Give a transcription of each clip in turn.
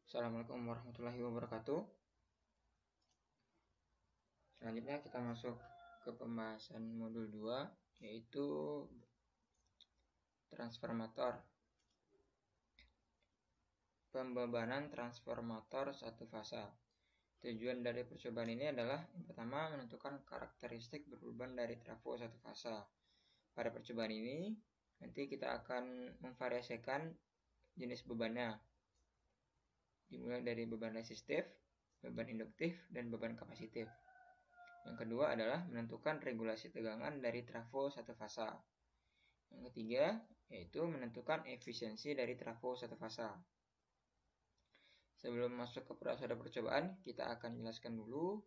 Assalamualaikum warahmatullahi wabarakatuh. Selanjutnya kita masuk ke pembahasan modul 2, yaitu transformator. Pembebanan transformator satu fasa. Tujuan dari percobaan ini adalah yang pertama menentukan karakteristik berbeban dari trafo satu fasa. Pada percobaan ini nanti kita akan memvariasikan jenis bebannya, dimulai dari beban resistif, beban induktif, dan beban kapasitif. Yang kedua adalah menentukan regulasi tegangan dari trafo satu fasa. Yang ketiga yaitu menentukan efisiensi dari trafo satu fasa. Sebelum masuk ke proses percobaan, kita akan jelaskan dulu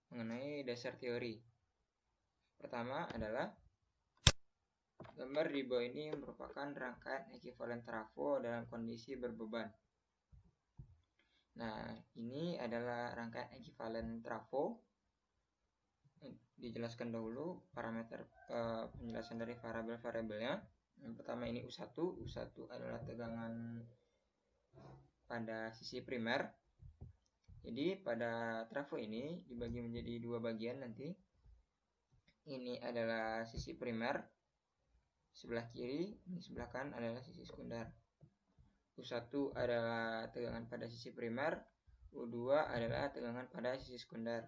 mengenai dasar teori. Pertama adalah gambar di bawah ini merupakan rangkaian ekuivalen trafo dalam kondisi berbeban. Nah, ini adalah rangkaian ekuivalen trafo. Dijelaskan dahulu parameter penjelasan dari variabel-variabelnya. Yang pertama ini U1. U1 adalah tegangan pada sisi primer. Jadi pada trafo ini dibagi menjadi dua bagian nanti. Ini adalah sisi primer sebelah kiri, ini sebelah kanan adalah sisi sekunder. U1 adalah tegangan pada sisi primer, U2 adalah tegangan pada sisi sekunder.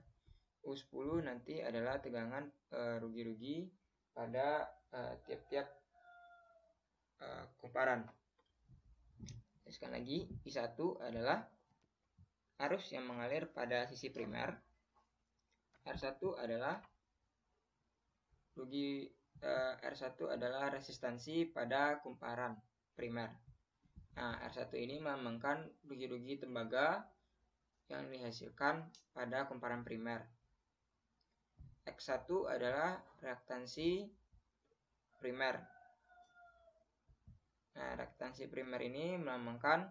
U10 nanti adalah tegangan rugi-rugi pada tiap-tiap kumparan. Sekali lagi, I1 adalah arus yang mengalir pada sisi primer. R1 adalah R1 adalah resistansi pada kumparan primer. Nah, R1 ini melambangkan rugi-rugi tembaga yang dihasilkan pada kumparan primer. X1 adalah reaktansi primer. Nah, reaktansi primer ini melambangkan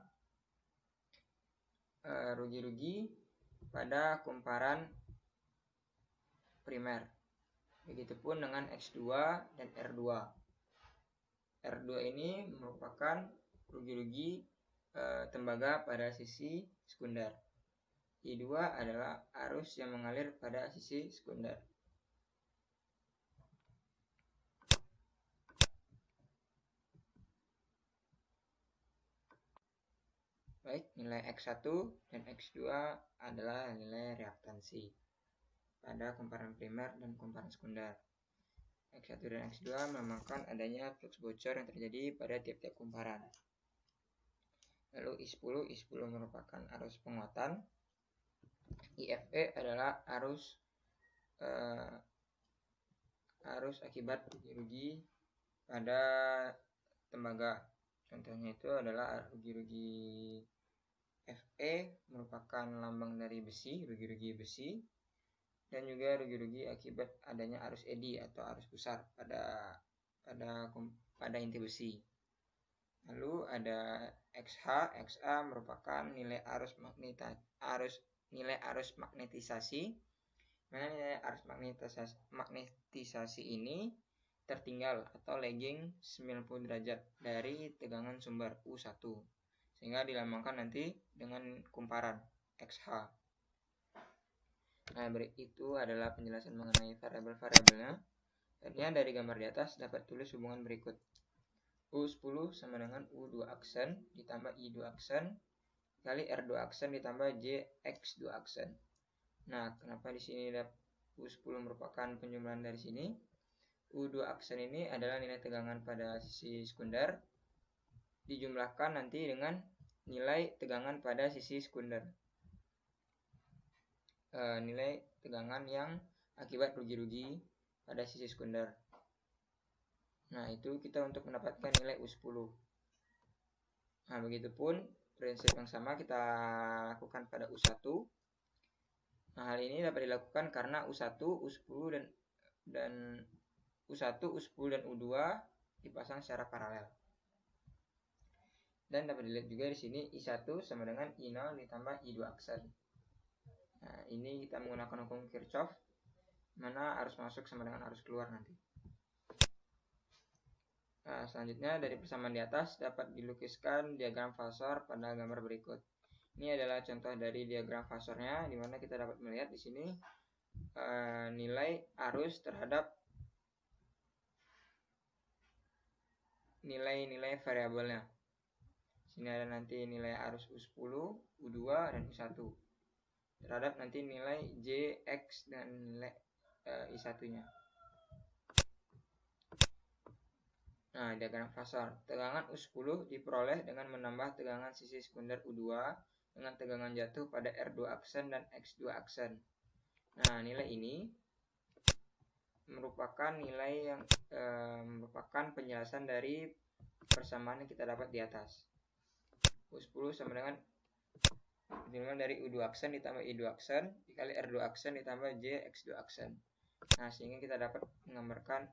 rugi-rugi pada kumparan primer. Begitupun dengan X2 dan R2. R2 ini merupakan rugi-rugi tembaga pada sisi sekunder. I2 adalah arus yang mengalir pada sisi sekunder. Baik, nilai X1 dan X2 adalah nilai reaktansi pada kumparan primer dan kumparan sekunder. X1 dan X2 melambangkan adanya flux bocor yang terjadi pada tiap-tiap kumparan. Lalu I10 merupakan arus penguatan. IFE adalah arus akibat rugi-rugi pada tembaga. Contohnya itu adalah rugi-rugi Fe merupakan lambang dari besi, rugi-rugi besi, dan juga rugi-rugi akibat adanya arus eddy atau arus besar pada inti besi. Lalu ada XH. XA merupakan nilai arus magnetisasi. Mana nilai arus magnetisasi ini tertinggal atau lagging 90 derajat dari tegangan sumber U1, sehingga dilambangkan nanti dengan kumparan XH. Nah, itu adalah penjelasan mengenai variabel-variabelnya. Dan dari gambar di atas dapat tulis hubungan berikut. U10 sama dengan U2 aksen ditambah I2 aksen kali R2 aksen ditambah JX2 aksen. Nah, kenapa di sini U10 merupakan penjumlahan dari sini? U2 aksen ini adalah nilai tegangan pada sisi sekunder dijumlahkan nanti dengan nilai tegangan pada sisi sekunder. Nilai tegangan yang akibat rugi-rugi pada sisi sekunder. Nah, itu kita untuk mendapatkan nilai U10. Nah, begitupun prinsip yang sama kita lakukan pada U1. Nah, hal ini dapat dilakukan karena U1, U10 dan U1, U10 dan U2 dipasang secara paralel. Dan dapat dilihat juga di sini I1 sama dengan I0 ditambah I2 aksen. Nah, ini kita menggunakan hukum Kirchhoff, mana arus masuk sama dengan arus keluar nanti. Nah, selanjutnya dari persamaan di atas dapat dilukiskan diagram Falsor pada gambar berikut. Ini adalah contoh dari diagram fasornya, di mana kita dapat melihat di sini nilai arus terhadap nilai-nilai variabelnya. Sini ada nanti nilai arus U10, U2, dan U1 terhadap nanti nilai J, X, dan nilai I1-nya. Nah, diagram fasor. Tegangan U10 diperoleh dengan menambah tegangan sisi sekunder U2 dengan tegangan jatuh pada R2 aksen dan X2 aksen. Nah, nilai ini merupakan nilai yang merupakan penjelasan dari persamaan yang kita dapat di atas. U10 sama dengan dari U2 aksen ditambah I2 aksen dikali R2 aksen ditambah J X2 aksen. Nah, sehingga kita dapat menggambarkan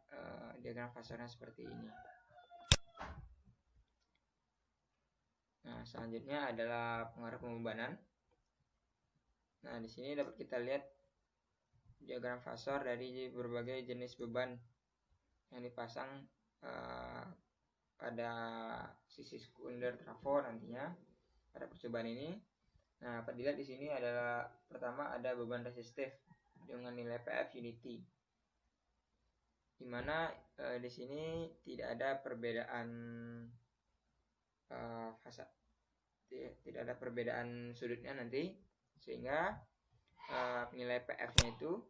diagram fasornya seperti ini. Nah, selanjutnya adalah pengaruh pembebanan. Nah, di sini dapat kita lihat diagram fasor dari berbagai jenis beban yang dipasang pada sisi sekunder trafo nantinya pada percobaan ini. Nah, dapat dilihat di sini adalah pertama ada beban resistif dengan nilai PF unity, di mana di sini tidak ada perbedaan fasa, tidak ada perbedaan sudutnya nanti, sehingga nilai PF-nya itu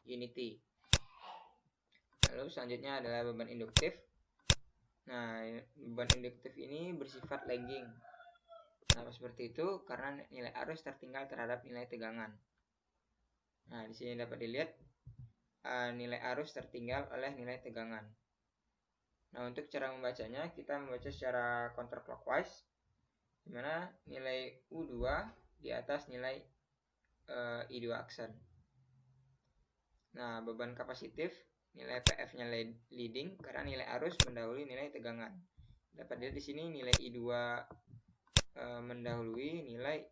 unity. Lalu selanjutnya adalah beban induktif. Nah, beban induktif ini bersifat lagging. Nah, seperti itu karena nilai arus tertinggal terhadap nilai tegangan. Nah, di sini dapat dilihat nilai arus tertinggal oleh nilai tegangan. Nah, untuk cara membacanya, kita membaca secara counterclockwise, di mana nilai U2 di atas nilai I2 aksen. Nah, beban kapasitif, nilai PF-nya leading karena nilai arus mendahului nilai tegangan. Dapat dilihat di sini nilai I2 mendahului nilai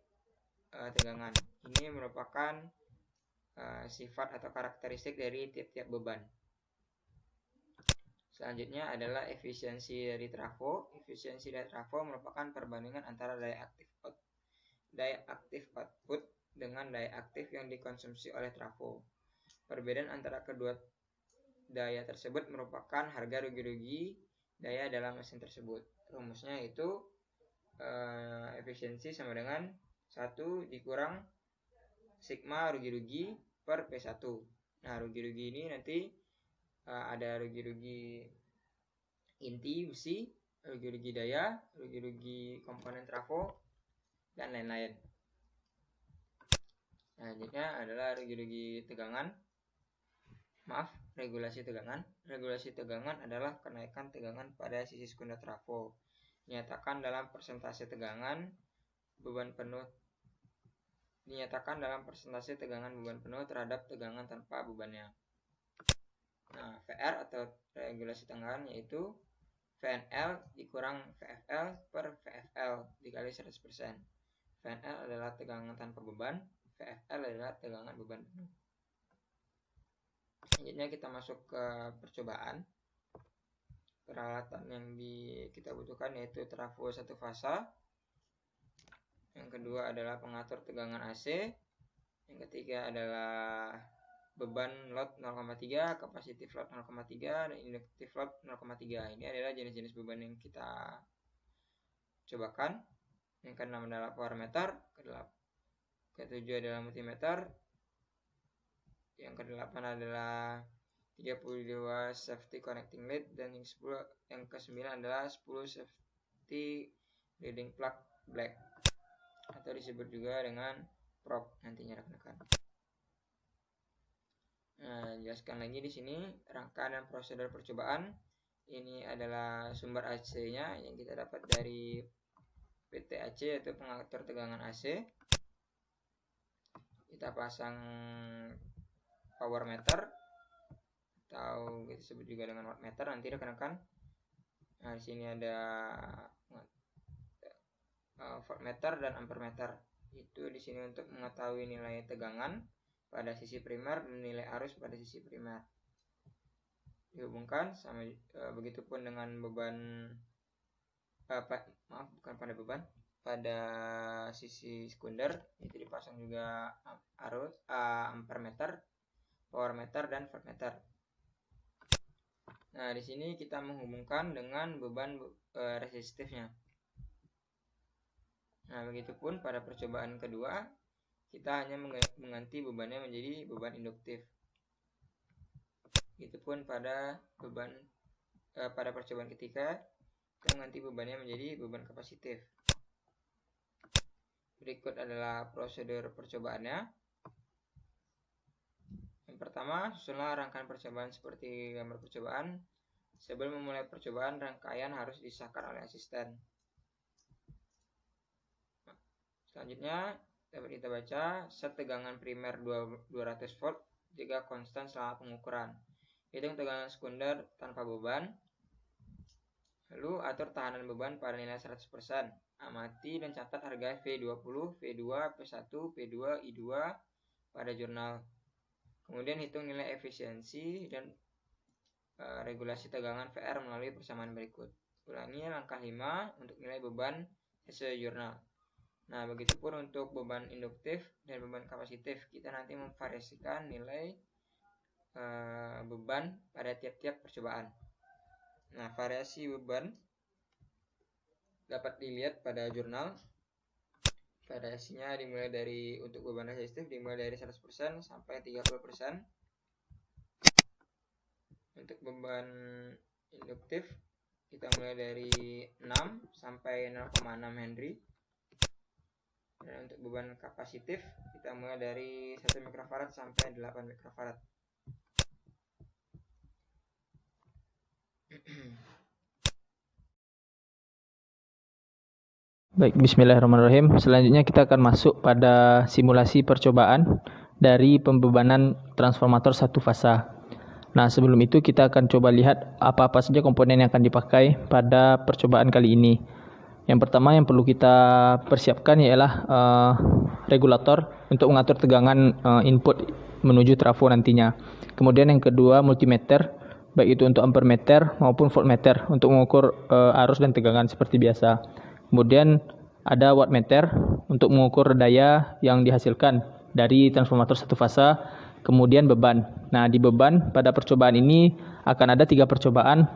tegangan. Ini merupakan sifat atau karakteristik dari tiap-tiap beban. Selanjutnya adalah efisiensi dari trafo. Efisiensi dari trafo merupakan perbandingan antara daya aktif output dengan daya aktif yang dikonsumsi oleh trafo. Perbedaan antara kedua daya tersebut merupakan harga rugi-rugi daya dalam mesin tersebut. Rumusnya itu efisiensi sama dengan 1 dikurang sigma rugi-rugi per P1. Nah, rugi-rugi ini nanti ada rugi-rugi inti besi, rugi-rugi daya, rugi-rugi komponen trafo, dan lain-lain. Selanjutnya adalah rugi-rugi tegangan. Regulasi tegangan. Regulasi tegangan adalah kenaikan tegangan pada sisi sekunder trafo. Dinyatakan dalam persentase tegangan beban penuh terhadap tegangan tanpa bebannya. Nah, VR atau regulasi tegangan yaitu VNL dikurang VFL per VFL dikali 100%. VNL adalah tegangan tanpa beban, VFL adalah tegangan beban penuh. Selanjutnya kita masuk ke percobaan. Peralatan yang kita butuhkan yaitu trafo 1 fasa. Yang kedua adalah pengatur tegangan AC. Yang ketiga adalah beban load 0,3, kapasitif load 0,3, dan induktif load 0,3. Ini adalah jenis-jenis beban yang kita cobakan. Yang keenam adalah power meter, ketujuh adalah multimeter, yang kedelapan adalah 32 safety connecting lead, dan yang ke-9 adalah 10 safety leading plug black atau disebut juga dengan prop nantinya rekan-rekan. Nah, jelaskan lagi di sini rangkaian dan prosedur percobaan. Ini adalah sumber AC-nya yang kita dapat dari PT AC yaitu pengatur tegangan AC. Kita pasang power meter atau disebut juga dengan wattmeter nanti rekan-rekan. Nah, di sini ada voltmeter dan ampermeter. Itu di sini untuk mengetahui nilai tegangan pada sisi primer dan nilai arus pada sisi primer. Dihubungkan sama begitupun dengan beban bukan pada beban, pada sisi sekunder itu dipasang juga arus ampermeter, power meter, dan voltmeter. Nah, di sini kita menghubungkan dengan beban resistifnya. Nah, begitupun pada percobaan kedua kita hanya mengganti bebannya menjadi beban induktif. Begitupun pada percobaan ketiga kita mengganti bebannya menjadi beban kapasitif. Berikut adalah prosedur percobaannya. Yang pertama, susunlah rangkaian percobaan seperti gambar percobaan. Sebelum memulai percobaan, rangkaian harus disahkan oleh asisten. Selanjutnya, dapat kita baca, set tegangan primer 200 volt, jika konstan selama pengukuran. Hitung tegangan sekunder tanpa beban. Lalu atur tahanan beban pada nilai 100%. Amati dan catat harga V20, V2, P1, P2, I2 pada jurnal. Kemudian hitung nilai efisiensi dan regulasi tegangan VR melalui persamaan berikut. Ulangi langkah 5 untuk nilai beban sesuai jurnal. Nah, begitupun untuk beban induktif dan beban kapasitif. Kita nanti memvariasikan nilai beban pada tiap-tiap percobaan. Nah, variasi beban dapat dilihat pada jurnal. Variasinya dimulai dari untuk beban resistif dimulai dari 100% sampai 30%. Untuk beban induktif kita mulai dari 6 sampai 0,6 Henry. Dan untuk beban kapasitif kita mulai dari 1 mikrofarad sampai 8 mikrofarad. Baik, bismillahirrahmanirrahim. Selanjutnya kita akan masuk pada simulasi percobaan dari pembebanan transformator satu fasa. Nah, sebelum itu kita akan coba lihat apa-apa saja komponen yang akan dipakai pada percobaan kali ini. Yang pertama yang perlu kita persiapkan ialah regulator untuk mengatur tegangan input menuju trafo nantinya. Kemudian yang kedua multimeter, baik itu untuk ampermeter maupun voltmeter untuk mengukur arus dan tegangan seperti biasa. Kemudian ada wattmeter untuk mengukur daya yang dihasilkan dari transformator satu fasa. Kemudian beban. Nah, di beban pada percobaan ini akan ada 3 percobaan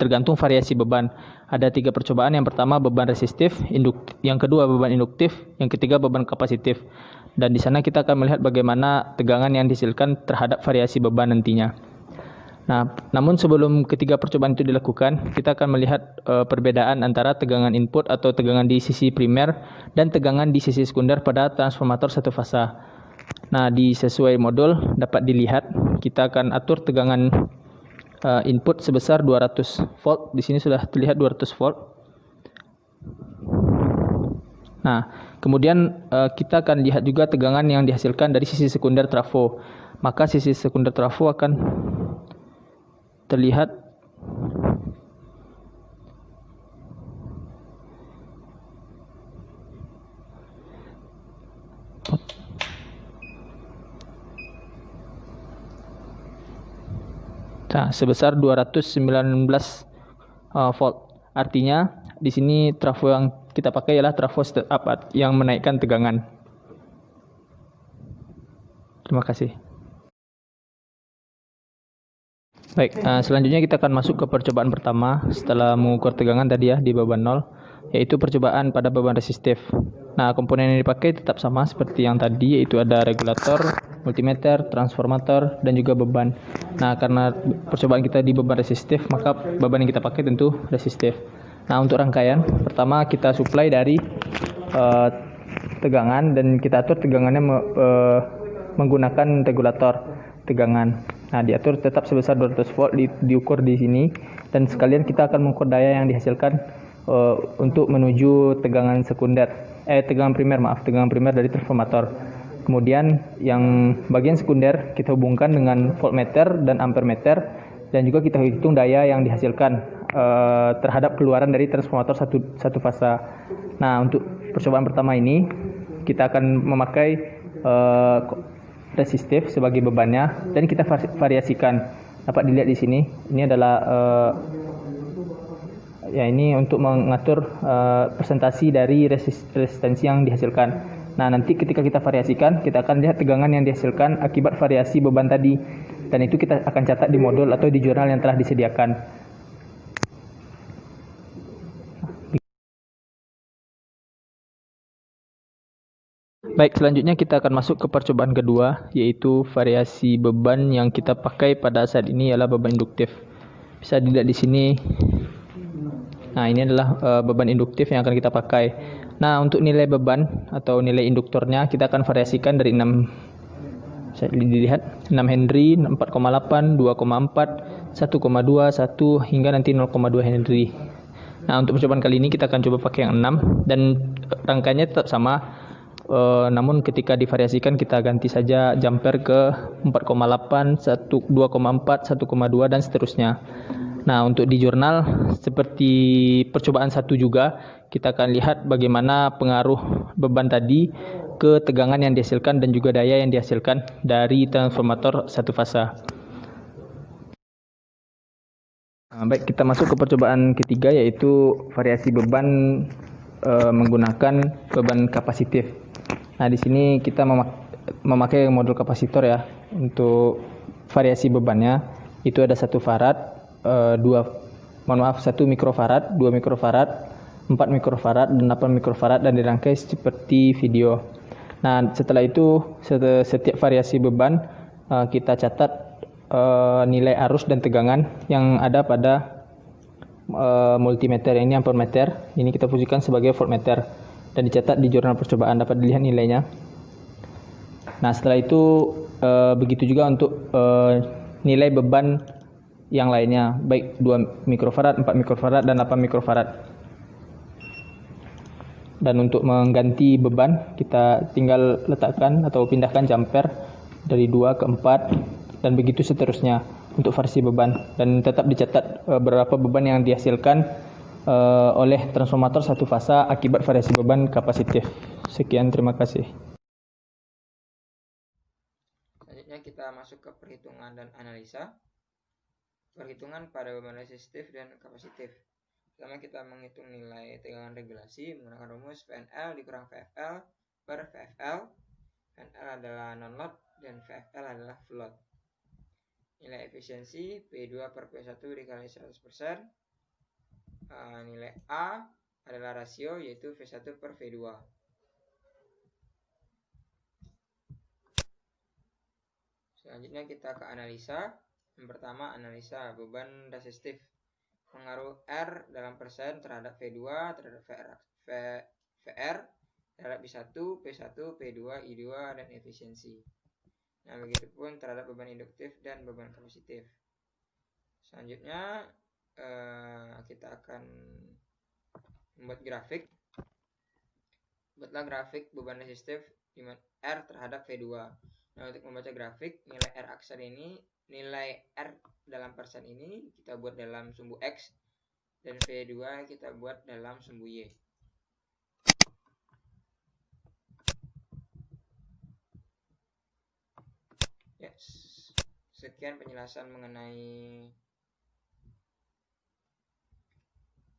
tergantung variasi beban. Ada 3 percobaan. Yang pertama beban resistif, yang kedua beban induktif, yang ketiga beban kapasitif. Dan di sana kita akan melihat bagaimana tegangan yang dihasilkan terhadap variasi beban nantinya. Nah, namun sebelum ketiga percobaan itu dilakukan, kita akan melihat perbedaan antara tegangan input atau tegangan di sisi primer dan tegangan di sisi sekunder pada transformator satu fasa. Nah, di sesuai modul dapat dilihat kita akan atur tegangan input sebesar 200 volt. Di sini sudah terlihat 200 volt. Nah, kemudian kita akan lihat juga tegangan yang dihasilkan dari sisi sekunder trafo. Maka sisi sekunder trafo akan terlihat sebesar 219 volt. Artinya di sini trafo yang kita pakai ialah trafo step up yang menaikkan tegangan. Terima kasih. Baik, selanjutnya kita akan masuk ke percobaan pertama setelah mengukur tegangan tadi ya di beban 0, yaitu percobaan pada beban resistif. Nah, komponen yang dipakai tetap sama seperti yang tadi, yaitu ada regulator, multimeter, transformator, dan juga beban. Nah, karena percobaan kita di beban resistif, maka beban yang kita pakai tentu resistif. Nah, untuk rangkaian, pertama kita supply dari tegangan dan kita atur tegangannya menggunakan regulator tegangan. Nah, diatur tetap sebesar 200 volt diukur di sini, dan sekalian kita akan mengukur daya yang dihasilkan untuk menuju tegangan tegangan primer dari transformator. Kemudian yang bagian sekunder kita hubungkan dengan voltmeter dan ampermeter, dan juga kita hitung daya yang dihasilkan terhadap keluaran dari transformator satu fasa. Nah, untuk percobaan pertama ini kita akan memakai resistif sebagai bebannya, dan kita variasikan. Dapat dilihat di sini, ini adalah Ya, ini untuk mengatur presentasi dari resistensi yang dihasilkan. Nah, nanti ketika kita variasikan, kita akan lihat tegangan yang dihasilkan akibat variasi beban tadi. Dan itu kita akan catat di modul atau di jurnal yang telah disediakan. Baik, selanjutnya kita akan masuk ke percobaan kedua, yaitu variasi beban yang kita pakai pada saat ini ialah beban induktif. Bisa dilihat di sini. Nah, ini adalah beban induktif yang akan kita pakai. Nah, untuk nilai beban atau nilai induktornya kita akan variasikan dari 6, bisa dilihat 6 Henry, 4,8, 2,4, 1,2, 1 hingga nanti 0,2 Henry. Nah, untuk percobaan kali ini kita akan coba pakai yang 6 dan rangkanya tetap sama. Namun ketika divariasikan kita ganti saja jumper ke 4,8, 2,4, 1,2 dan seterusnya. Nah, untuk di jurnal seperti percobaan 1 juga, kita akan lihat bagaimana pengaruh beban tadi ke tegangan yang dihasilkan dan juga daya yang dihasilkan dari transformator satu fasa. Nah, baik, kita masuk ke percobaan ketiga, yaitu variasi beban menggunakan beban kapasitif. Nah, di sini kita memakai modul kapasitor ya. Untuk variasi bebannya itu ada 1 farad, 1 mikrofarad, 2 mikrofarad, 4 mikrofarad, dan 8 mikrofarad dan dirangkai seperti video. Nah, setelah itu setiap variasi beban kita catat nilai arus dan tegangan yang ada pada multimeter. Ini ampermeter, ini kita fungsikan sebagai voltmeter dan dicatat di jurnal percobaan, dapat dilihat nilainya. Nah, setelah itu begitu juga untuk nilai beban yang lainnya, baik 2 mikrofarad, 4 mikrofarad, dan 8 mikrofarad. Dan untuk mengganti beban, kita tinggal letakkan atau pindahkan jumper dari 2 ke 4 dan begitu seterusnya untuk variasi beban, dan tetap dicatat berapa beban yang dihasilkan oleh transformator satu fasa akibat variasi beban kapasitif. Sekian, terima kasih. Selanjutnya kita masuk ke perhitungan dan analisa. Perhitungan pada beban resistif dan kapasitif. Pertama kita menghitung nilai tegangan regulasi menggunakan rumus VNL dikurang VFL per VFL. VNL adalah non-load dan VFL adalah full load. Nilai efisiensi P2 per P1 dikali 100%. Nilai A adalah rasio, yaitu V1 per V2. Selanjutnya kita ke analisa. Yang pertama, analisa beban resistif. Pengaruh R dalam persen terhadap V2, terhadap VR, terhadap I1, P1, P2, I2, dan efisiensi. Nah, begitupun terhadap beban induktif dan beban kapasitif. Selanjutnya kita akan membuat grafik. Buatlah grafik beban resistif R terhadap V2. Nah, untuk membaca grafik, nilai R aksen ini, nilai R dalam persen ini kita buat dalam sumbu X, dan V2 kita buat dalam sumbu Y. Yes. Sekian penjelasan mengenai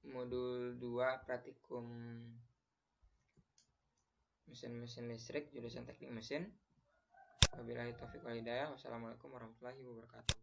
modul 2 praktikum mesin listrik jurusan teknik mesin. Wabillahi taufiq wal hidayah. Wassalamualaikum warahmatullahi wabarakatuh.